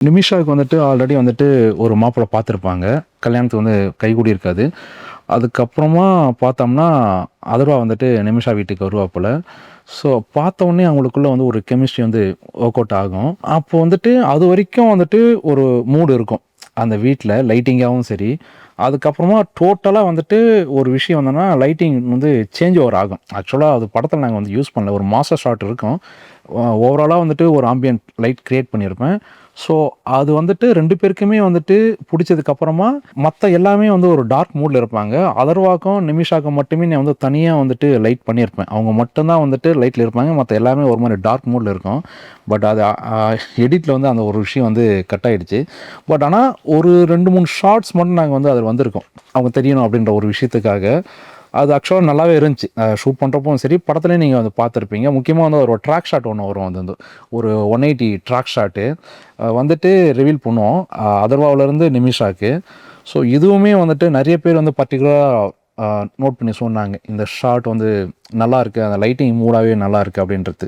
நிமிஷாவுக்கு வந்துட்டு ஆல்ரெடி வந்துட்டு ஒரு மாப்பிள்ளை பார்த்துருப்பாங்க. கல்யாணத்துக்கு வந்து கைகூடி இருக்காது. அதுக்கப்புறமா பார்த்தோம்னா, அதர்வா வந்துட்டு நிமிஷா வீட்டுக்கு வருவா போல. ஸோ பார்த்தோனே அவங்களுக்குள்ள வந்து ஒரு கெமிஸ்ட்ரி வந்து ஒர்க் அவுட் ஆகும். அப்போ வந்துட்டு அதுவரைக்கும் வந்துட்டு ஒரு மூடு இருக்கும். அந்த வீட்ல லைட்டிங்காவும் சரி, அதுக்கப்புறமா டோட்டலா வந்துட்டு ஒரு விஷயம் என்னன்னா, லைட்டிங் வந்து சேஞ்ச் ஓவர் ஆகும். ஆக்சுவலா அது படத்தில நாங்க வந்து யூஸ் பண்ணல. ஒரு மாஸ்டர் ஷாட் இருக்கும். ஓவராலா வந்துட்டு ஒரு ஆம்பியன்ட் லைட் கிரியேட் பண்ணியிருப்பேன். ஸோ அது வந்துட்டு 2 பேருக்குமே வந்துட்டு புடிச்சதுக்கு அப்புறமா, மத்த எல்லாமே வந்து ஒரு டார்க் மூட்ல இருப்பாங்க. அதர்வாக்கும், நிமிஷாக்கும் மட்டுமே நான் வந்து தனியா வந்துட்டு லைட் பண்ணியிருப்பேன். அவங்க மட்டும் தான் வந்துட்டு லைட்ல இருப்பாங்க. மத்த எல்லாமே ஒரு மாரி டார்க் மூட்ல இருக்கும். பட் அது எடிட்ல வந்து அந்த ஒரு விஷயம் வந்து கட் ஆயிடுச்சு. பட் ஆனா ஒரு 2, 3 ஷார்ட்ஸ் மட்டும் நாங்க வந்து அதில வந்திருக்கோம். அவங்க தெரியணும் அப்படின்ற ஒரு விஷயத்துக்காக. அது ஆக்சுவலா நல்லாவே இருந்துச்சு. ஷூட் பண்றப்பவும் சரி, படத்துலயும் நீங்க வந்து பார்த்துருப்பீங்க. முக்கியமா வந்து ஒரு ட்ராக் ஷாட் ஒண்ணு வரும். அது வந்து ஒரு 180 ட்ராக் ஷாட்டு வந்துட்டு ரிவீல் பண்ணுவோம். அதர்வாவிலருந்து நிமிஷாக்கு. ஸோ இதுவுமே வந்துட்டு நெறைய பேர் வந்து பர்ட்டிகுலரா நோட் பண்ணி சொன்னாங்க. இந்த ஷாட் வந்து நல்லாயிருக்கு. அந்த லைட்டிங் மூடாவே நல்லாயிருக்கு அப்படின்றது.